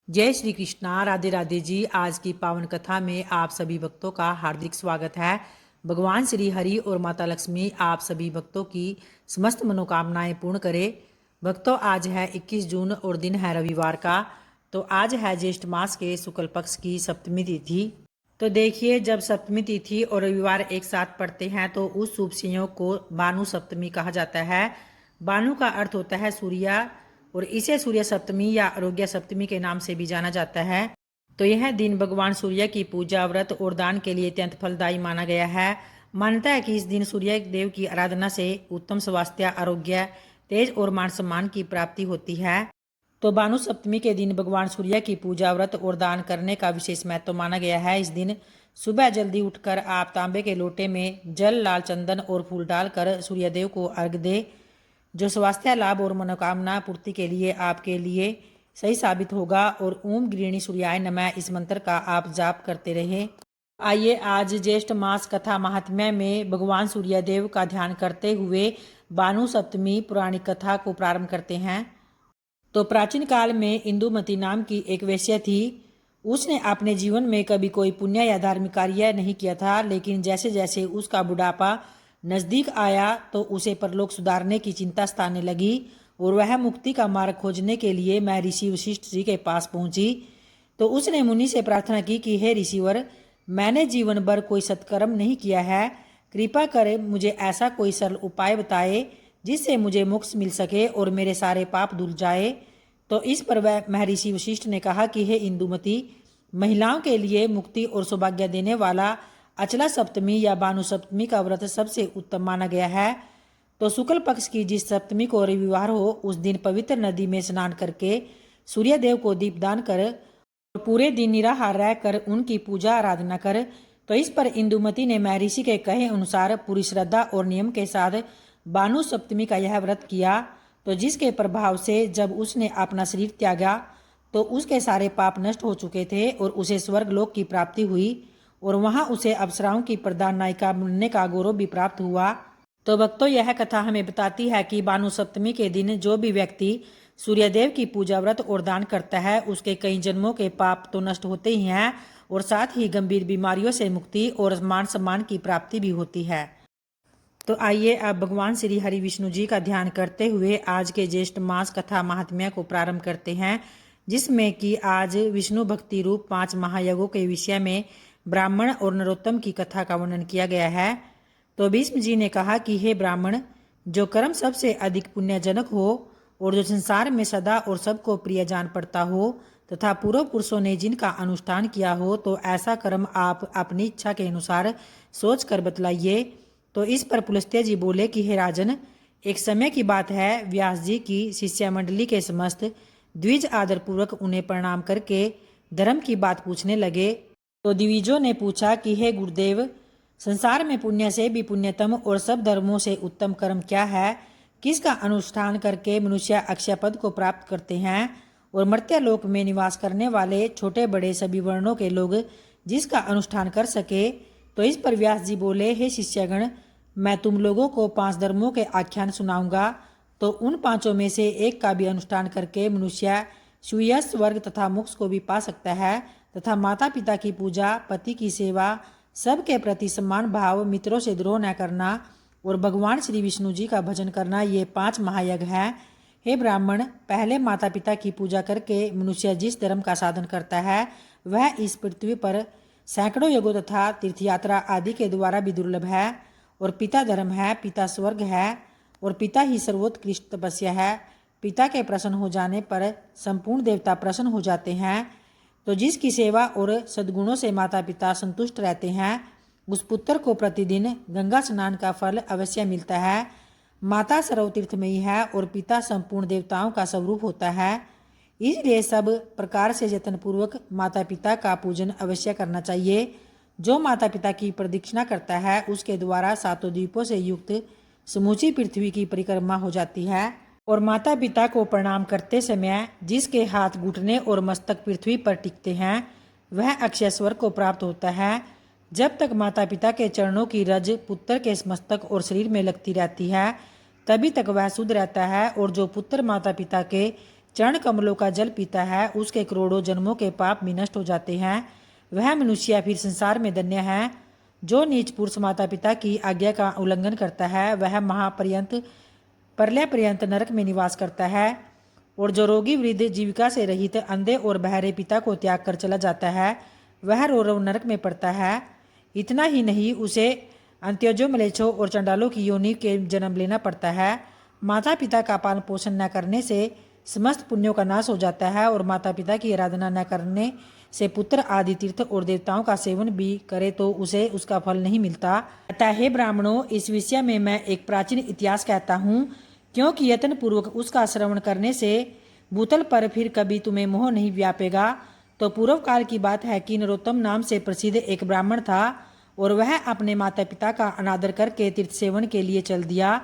जय श्री कृष्णा। राधे राधे जी। आज की पावन कथा में आप सभी भक्तों का हार्दिक स्वागत है। भगवान श्री हरि और माता लक्ष्मी आप सभी भक्तों की समस्त मनोकामनाएं पूर्ण करें। भक्तों, आज है 21 जून और दिन है रविवार का। तो आज है ज्येष्ठ मास के शुक्ल पक्ष की सप्तमी तिथि। तो देखिए, जब सप्तमी तिथि और रविवार एक साथ पड़ते हैं तो उस शुभ संयोग को भानु सप्तमी कहा जाता है। भानु का अर्थ होता है सूर्य और इसे सूर्य सप्तमी या आरोग्य सप्तमी के नाम से भी जाना जाता है। तो यह दिन भगवान सूर्य की पूजा, व्रत और दान के लिए अत्यंत फलदायी माना गया है। मान्यता है कि इस दिन सूर्य देव की आराधना से उत्तम स्वास्थ्य, आरोग्य, तेज और मान सम्मान की प्राप्ति होती है। तो भानु सप्तमी के दिन भगवान सूर्य की पूजा, व्रत और दान करने का विशेष महत्व माना गया है। इस दिन सुबह जल्दी उठकर आप तांबे के लोटे में जल, लाल चंदन और फूल डालकर सूर्यदेव को अर्घ्य दे, जो स्वास्थ्य लाभ और मनोकामना पूर्ति के लिए आपके लिए सही साबित होगा। और ओम गृहिणी सूर्याय नमः इस मंत्र का आप जाप करते रहे। आइए आज ज्येष्ठ मास कथा महात्म्य में भगवान सूर्यदेव का ध्यान करते हुए भानु सप्तमी पुराणिक कथा को प्रारंभ करते हैं। तो प्राचीन काल में इंदुमती नाम की एक वेश्या थी। उसने अपने जीवन में कभी कोई पुण्य या धार्मिक कार्य नहीं किया था, लेकिन जैसे जैसे उसका बुढ़ापा नजदीक आया तो उसे परलोक सुधारने की चिंता सताने लगी और वह मुक्ति का मार्ग खोजने के लिए महर्षि वशिष्ठ जी के पास पहुंची। तो उसने मुनि से प्रार्थना की कि हे ऋषिवर, मैंने जीवन भर कोई सत्कर्म नहीं किया है, कृपा करे मुझे ऐसा कोई सरल उपाय बताए जिससे मुझे मोक्ष मिल सके और मेरे सारे पाप धुल जाए। तो इस पर वह महर्षि वशिष्ठ ने कहा कि हे इंदुमती, महिलाओं के लिए मुक्ति और सौभाग्य देने वाला अचला सप्तमी या भानु सप्तमी का व्रत सबसे उत्तम माना गया है। तो शुक्ल पक्ष की जिस सप्तमी को रविवार हो, उस दिन पवित्र नदी में स्नान करके सूर्यदेव को दीपदान कर और पूरे दिन निराहार रहकर उनकी पूजा आराधना कर। तो इस पर इंदुमती ने महर्षि के कहे अनुसार पूरी श्रद्धा और नियम के साथ भानु सप्तमी का यह व्रत किया। तो जिसके प्रभाव से जब उसने अपना शरीर त्यागा तो उसके सारे पाप नष्ट हो चुके थे और उसे स्वर्ग लोक की प्राप्ति हुई और वहां उसे अप्सराओं की प्रधान नायिका बनने का गौरव भी प्राप्त हुआ। तो भक्तों, यह कथा हमें बताती है कि भानु सप्तमी के दिन जो भी व्यक्ति सूर्यदेव की पूजा, व्रत और दान करता है, उसके कई जन्मों के पाप तो नष्ट होते ही हैं और साथ ही गंभीर बीमारियों से मुक्ति और मान सम्मान की प्राप्ति भी होती है। तो आइए अब भगवान श्री हरि विष्णु जी का ध्यान करते हुए आज के ज्येष्ठ मास कथा महात्म्य को प्रारंभ करते हैं, जिसमें कि आज विष्णु भक्ति रूप 5 महायज्ञों के विषय में ब्राह्मण और नरोत्तम की कथा का वर्णन किया गया है। तो भीष्म जी ने कहा कि हे ब्राह्मण, जो कर्म सबसे अधिक पुण्यजनक हो और जो संसार में सदा और सबको प्रिय जान पड़ता हो तथा पूर्व पुरुषों ने जिनका अनुष्ठान किया हो, तो ऐसा कर्म आप अपनी इच्छा के अनुसार सोच कर बतलाइए। तो इस पर पुलस्त्य जी बोले कि हे राजन, एक समय की बात है, व्यास जी की शिष्य मंडली के समस्त द्विज आदर पूर्वक उन्हें प्रणाम करके धर्म की बात पूछने लगे। तो द्विजों ने पूछा कि हे गुरुदेव, संसार में पुण्य से भी पुण्यतम और सब धर्मों से उत्तम कर्म क्या है? किसका अनुष्ठान करके मनुष्य अक्षय पद को प्राप्त करते हैं और मर्त्य लोक में निवास करने वाले छोटे बड़े सभी वर्णों के लोग जिसका अनुष्ठान कर सके? तो इस पर व्यास जी बोले, हे शिष्यगण, मैं तुम लोगों को 5 धर्मों के आख्यान सुनाऊंगा। तो उन 5 में से एक का भी अनुष्ठान करके मनुष्य सुयश, स्वर्ग तथा मोक्ष को भी पा सकता है तथा माता पिता की पूजा, पति की सेवा, सबके प्रति सम्मान भाव, मित्रों से द्रोह न करना और भगवान श्री विष्णु जी का भजन करना, ये 5 महायज्ञ हैं। हे ब्राह्मण, पहले माता पिता की पूजा करके मनुष्य जिस धर्म का साधन करता है वह इस पृथ्वी पर सैकड़ों यज्ञों तथा तीर्थयात्रा आदि के द्वारा भी दुर्लभ है। और पिता धर्म है, पिता स्वर्ग है और पिता ही सर्वोत्कृष्ट तपस्या है। पिता के प्रसन्न हो जाने पर संपूर्ण देवता प्रसन्न हो जाते हैं। तो जिसकी सेवा और सद्गुणों से माता पिता संतुष्ट रहते हैं, उस पुत्र को प्रतिदिन गंगा स्नान का फल अवश्य मिलता है। माता सर्वतीर्थमयी है और पिता संपूर्ण देवताओं का स्वरूप होता है। इसलिए सब प्रकार से यत्नपूर्वक माता पिता का पूजन अवश्य करना चाहिए। जो माता पिता की प्रदक्षिणा करता है उसके द्वारा 7 द्वीपों से युक्त समूची पृथ्वी की परिक्रमा हो जाती है। और माता पिता को प्रणाम करते समय जिसके हाथ, घुटने और मस्तक पृथ्वी पर टिकते हैं वह अक्षय स्वर्ग को प्राप्त होता है। जब तक माता पिता के चरणों की रज पुत्र के मस्तक और शरीर में लगती रहती है तभी तक वह शुद्ध रहता है। और जो पुत्र माता पिता के चरण कमलों का जल पीता है उसके करोड़ों जन्मों के पाप भी नष्ट हो जाते हैं। वह मनुष्य फिर संसार में धन्य है। जो नीच पुरुष माता पिता की आज्ञा का उल्लंघन करता है वह महापर्यंत प्रलय पर्यंत नरक में निवास करता है। और जो रोगी वृद्ध जीविका से रहित अंधे और बहरे पिता को त्याग कर चला जाता है वह रो रो नरक में पड़ता है। इतना ही नहीं, उसे अंत्योजो मलेच्छों और चंडालों की योनि के जन्म लेना पड़ता है। माता पिता का पालन पोषण न करने से समस्त पुण्यों का नाश हो जाता है और माता पिता की आराधना न करने से पुत्र आदि तीर्थ और देवताओं का सेवन भी करे तो उसे उसका फल नहीं मिलता। अतः हे ब्राह्मणों, इस विषय में मैं एक प्राचीन इतिहास कहता हूँ, क्योंकि यत्न पूर्वक उसका श्रवण करने से भूतल पर फिर कभी तुम्हें मोह नहीं व्यापेगा। तो पूर्व काल की बात है कि नरोत्तम नाम से प्रसिद्ध एक ब्राह्मण था और वह अपने माता पिता का अनादर करके तीर्थ सेवन के लिए चल दिया।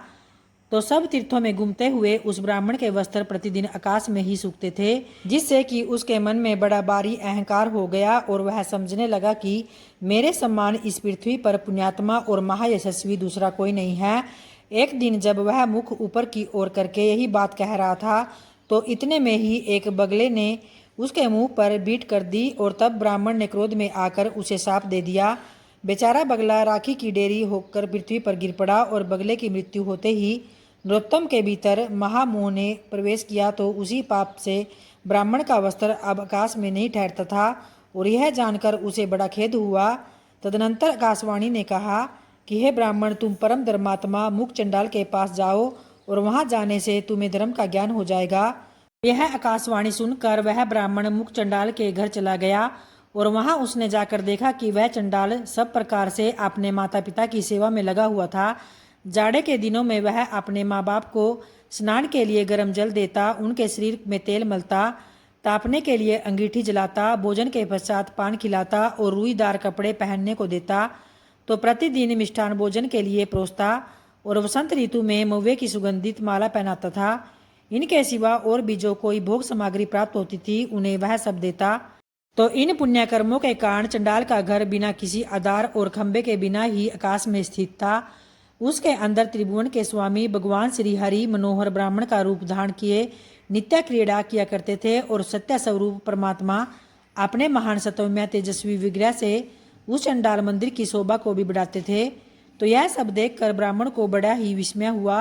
तो सब तीर्थों में घूमते हुए उस ब्राह्मण के वस्त्र प्रतिदिन आकाश में ही सूखते थे, जिससे कि उसके मन में बड़ा भारी अहंकार हो गया और वह समझने लगा कि मेरे समान इस पृथ्वी पर पुण्यात्मा और महायशस्वी दूसरा कोई नहीं है। एक दिन जब वह मुख ऊपर की ओर करके यही बात कह रहा था तो इतने में ही एक बगले ने उसके मुंह पर बीट कर दी और तब ब्राह्मण ने क्रोध में आकर उसे शाप दे दिया। बेचारा बगला राखी की डेरी होकर पृथ्वी पर गिर पड़ा और बगले की मृत्यु होते ही नरोत्तम के भीतर महामोह ने प्रवेश किया। तो उसी पाप से ब्राह्मण का वस्त्र अब आकाश में नहीं ठहरता था और यह जानकर उसे बड़ा खेद हुआ। तदनंतर आकाशवाणी ने कहा कि हे ब्राह्मण, तुम परम धर्मात्मा मुख चंडाल के पास जाओ और वहां जाने से तुम्हें धर्म का ज्ञान हो जाएगा। यह आकाशवाणी सुनकर वह ब्राह्मण मुख चंडाल के घर चला गया और वहां उसने जाकर देखा कि वह चंडाल सब प्रकार से अपने माता पिता की सेवा में लगा हुआ था। जाड़े के दिनों में वह अपने माँ बाप को स्नान के लिए गर्म जल देता, उनके शरीर में तेल मलता, तापने के लिए अंगीठी जलाता, भोजन के पश्चात पान खिलाता और रुईदार कपड़े पहनने को देता। तो प्रतिदिन मिष्ठान भोजन के लिए परोसता और वसंत ऋतु में महुए की सुगंधित माला पहनाता था। इनके सिवा और भी जो कोई भोग सामग्री प्राप्त होती थी उन्हें वह सब देता। तो इन पुण्य कर्मों के कारण चंडाल का घर बिना किसी आधार और खंबे के बिना ही आकाश में स्थित था। उसके अंदर त्रिभुवन के स्वामी भगवान श्री हरि मनोहर ब्राह्मण का रूप धारण किए नित्य क्रीड़ा किया करते थे और सत्य स्वरूप परमात्मा अपने महान सतोम्य तेजस्वी विग्रह से उस चंडाल मंदिर की शोभा को भी बढ़ाते थे। तो यह सब देखकर ब्राह्मण को बड़ा ही विस्मय हुआ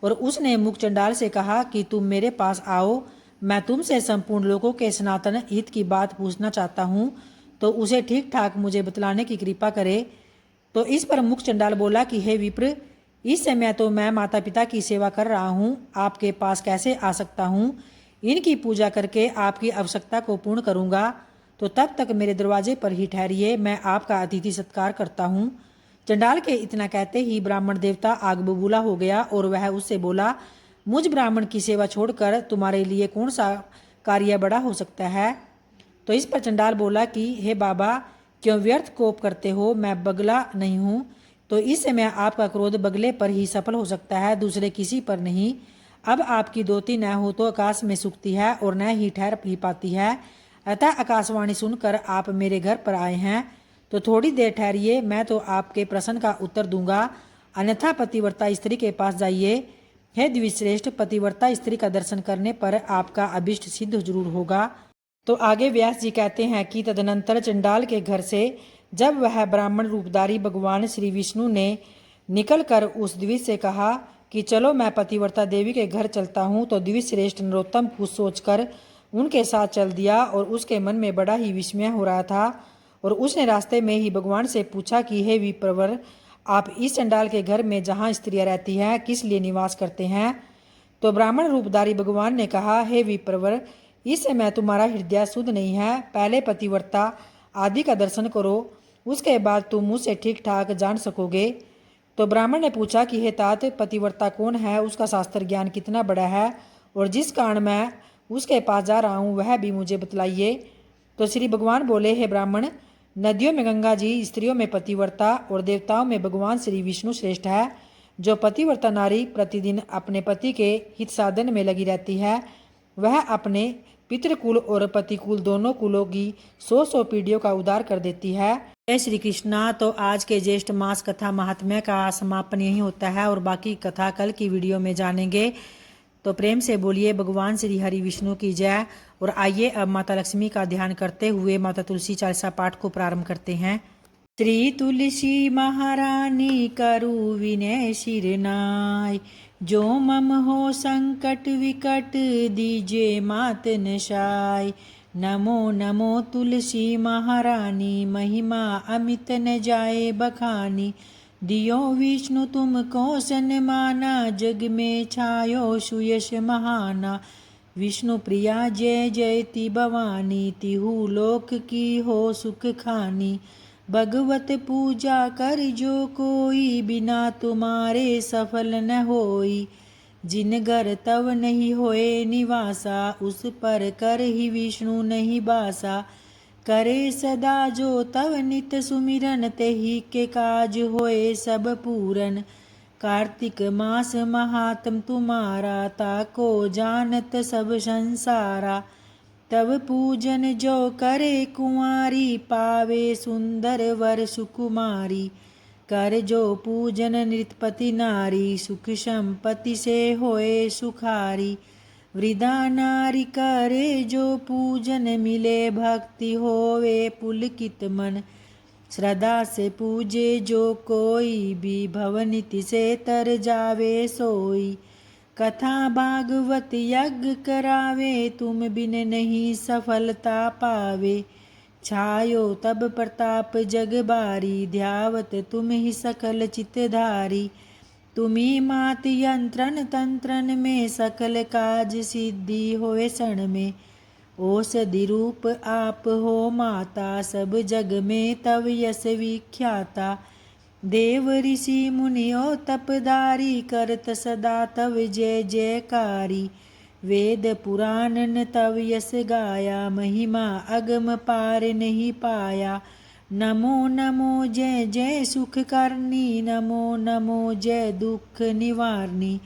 और उसने मुख चंडाल से कहा कि तुम मेरे पास आओ, मैं तुमसे संपूर्ण लोगों के सनातन हित की बात पूछना चाहता हूँ, तो उसे ठीक ठाक मुझे बतलाने की कृपा करे। तो इस पर मुख चंडाल बोला कि हे विप्र, इस समय तो मैं माता पिता की सेवा कर रहा हूँ, आपके पास कैसे आ सकता हूँ? इनकी पूजा करके आपकी आवश्यकता को पूर्ण करूँगा, तो तब तक मेरे दरवाजे पर ही ठहरिए, मैं आपका अतिथि सत्कार करता हूँ। चंडाल के इतना कहते ही ब्राह्मण देवता आग बबूला हो गया और वह उससे बोला, मुझ ब्राह्मण की सेवा छोड़कर तुम्हारे लिए कौन सा कार्य बड़ा हो सकता है? तो इस पर चंडाल बोला कि हे बाबा, क्यों व्यर्थ कोप करते हो? मैं बगला नहीं हूँ, तो इस समय आपका क्रोध बगले पर ही सफल हो सकता है, दूसरे किसी पर नहीं। अब आपकी दोती न हो तो आकाश में सूखती है और न ही ठहर ही पाती है। अतः आकाशवाणी सुनकर आप मेरे घर पर आए हैं, तो थोड़ी देर ठहरिए, मैं तो आपके प्रश्न का उत्तर दूंगा, अन्यथा पतिव्रता स्त्री के पास जाइए। हे द्विश्रेष्ठ, पतिव्रता स्त्री का दर्शन करने पर आपका अभिष्ट सिद्ध जरूर होगा। तो आगे व्यास जी कहते हैं कि तदनंतर चंडाल के घर से जब वह ब्राह्मण रूपधारी भगवान श्री विष्णु ने निकलकर उस द्विज से कहा कि चलो मैं पतिव्रता देवी के घर चलता हूँ, तो द्विश्रेष्ठ नरोत्तम कुछ सोचकर उनके साथ चल दिया और उसके मन में बड़ा ही विस्मय हो रहा था। और उसने रास्ते में ही भगवान से पूछा कि हे विप्रवर, आप इस चंडाल के घर में जहाँ स्त्रियाँ रहती हैं किस लिए निवास करते हैं? तो ब्राह्मण रूपधारी भगवान ने कहा, हे विप्रवर, इस समय तुम्हारा हृदय शुद्ध नहीं है, पहले पतिव्रता आदि का दर्शन करो, उसके बाद तुम मुझसे ठीक ठाक जान सकोगे। तो ब्राह्मण ने पूछा कि हे तात, पतिव्रता कौन है, उसका शास्त्र ज्ञान कितना बड़ा है और जिस कारण मैं उसके पास जा रहा हूँ वह भी मुझे बतलाइए। तो श्री भगवान बोले, हे ब्राह्मण, नदियों में गंगा जी, स्त्रियों में पतिव्रता और देवताओं में भगवान श्री विष्णु श्रेष्ठ है। जो पतिव्रता नारी प्रतिदिन अपने पति के हित साधन में लगी रहती है वह अपने पितृकुल और पतिकुल दोनों कुलों की 100 पीढ़ियों का उद्धार कर देती है। जय श्री कृष्णा। तो आज के ज्येष्ठ मास कथा महात्म्य का समापन यही होता है और बाकी कथा कल की वीडियो में जानेंगे। तो प्रेम से बोलिए भगवान श्री हरि विष्णु की जय। और आइए अब माता लक्ष्मी का ध्यान करते हुए माता तुलसी चालीसा पाठ को प्रारंभ करते हैं। श्री तुलसी महारानी करु विनय शिरनाय, जो मम हो संकट विकट दीजे मात नशाय। नमो नमो तुलसी महारानी, महिमा अमित न जाए बखानी। दियो विष्णु तुमको सन्माना, जग में छायो सुयश महाना। विष्णु प्रिया जय जयति भवानी, तिहु लोक की हो सुख खानी। भगवत पूजा कर जो कोई, बिना तुम्हारे सफल न होई। जिन घर तव नहीं होए निवासा, उस पर कर ही विष्णु नहीं बासा। करे सदा जो तव नित सुमिरन, तेहि के काज होए सब पूरन। कार्तिक मास महात्म तुम्हारा, ताको जानत सब संसारा। तब पूजन जो करे कुंवारी, पावे सुंदर वर सुकुमारी। कर जो पूजन नृतपति नारी, सुख संपत्ति से होए सुखारी। वृद्धा नारी करे जो पूजन, मिले भक्ति होवे पुलकित मन। श्रद्धा से पूजे जो कोई भी, भवनीति से तर जावे सोई। कथा भागवत यज्ञ करावे, तुम बिन नहीं सफलता पावे। छायो तब प्रताप जग बारी, ध्यावत तुम ही सकल चितधारी। तुम्ही मात यंत्रन तंत्रन में, सकल काज सिद्धि होए क्षण में। औषधि रूप आप हो माता, सब जग में तव यश विख्याता। देव ऋषि मुनियो तपदारी, करत सदा तव जय जयकारी। वेद पुराणन तव यश गाया, महिमा अगम पार नहीं पाया। नमो नमो जय जय सुख करनी, नमो नमो जय दुख निवारनी।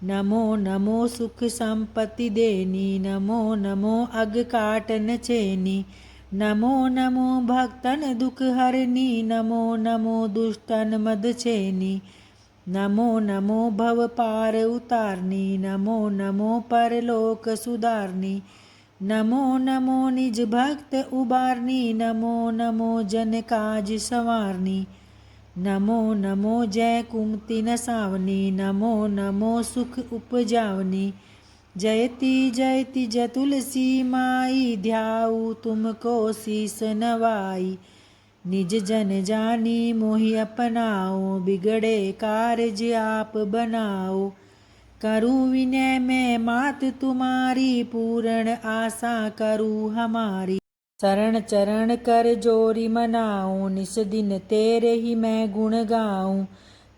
नमो नमो सुख संपत्ति देनी, नमो नमो अग काटन चेनी। नमो नमो भक्तन दुख हरनी, नमो नमो दुष्टन मद छेनी। नमो नमो भव पार उतारनी, नमो नमो परलोक सुधारनी। नमो नमो निज भक्त उबारनी, नमो नमो जन काज संवारनी। नमो नमो जय कुमति नसावनी, नमो नमो सुख उपजावनी। जयति जयति जय तुलसी माई, ध्याऊ तुमको शीस नवाई। निज जन जानी मोहि अपनाओ, बिगड़े कारज आप बनाओ। करु विनय में मात तुम्हारी, पूर्ण आशा करु हमारी। शरण चरण कर जोरी मनाऊं, निस दिन तेरे ही मैं गुण गाऊं।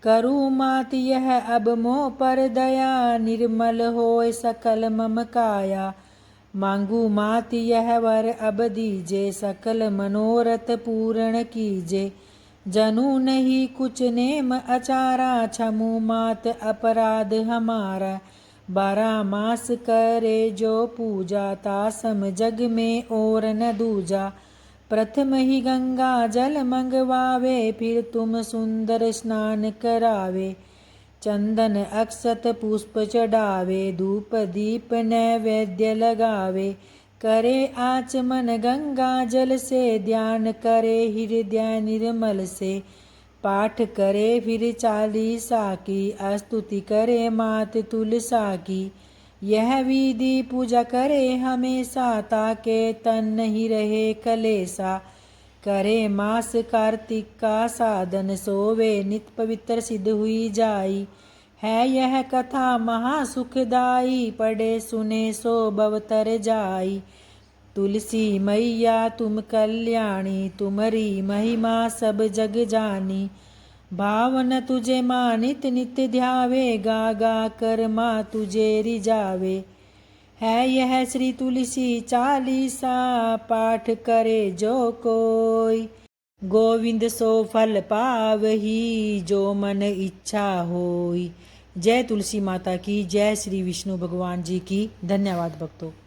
करु मात यह अब मोह पर दया, निर्मल होए सकल मम काया। मांगू मात यह वर अब दीजे, सकल मनोरथ पूर्ण कीजे। जनु नहीं कुछ नेम अचारा, क्षमु मात अपराध हमारा। 12 मास करे जो पूजा, तासम जग में और न दूजा। प्रथम ही गंगा जल मंगवावे, फिर तुम सुंदर स्नान करावे। चंदन अक्षत पुष्प चढ़ावे, धूप दीप नैवेद्य लगावे। करे आचमन गंगा जल से, ध्यान करे हृदय निर्मल से। पाठ करे फिर चालीसा की, स्तुति करे मात तुलसा की। यह विधि पूजा करे हमेशा, ताके तन नहीं रहे कलेसा। करे मास कार्तिक का साधन, सोवे नित पवित्र सिद्ध हुई जाई। है यह कथा महासुखदाई, पढ़े सुने सो भवतर जाई। तुलसी मैया तुम कल्याणी, तुम्हारी महिमा सब जग जानी। भावन तुझे मानित नित्य ध्यावे, गा गा कर माँ तुझे रिजावे। है यह श्री तुलसी चालीसा, पाठ करे जो कोई। गोविंद सो फल पावही, जो मन इच्छा होई। जय तुलसी माता की जय, श्री विष्णु भगवान जी की। धन्यवाद भक्तों।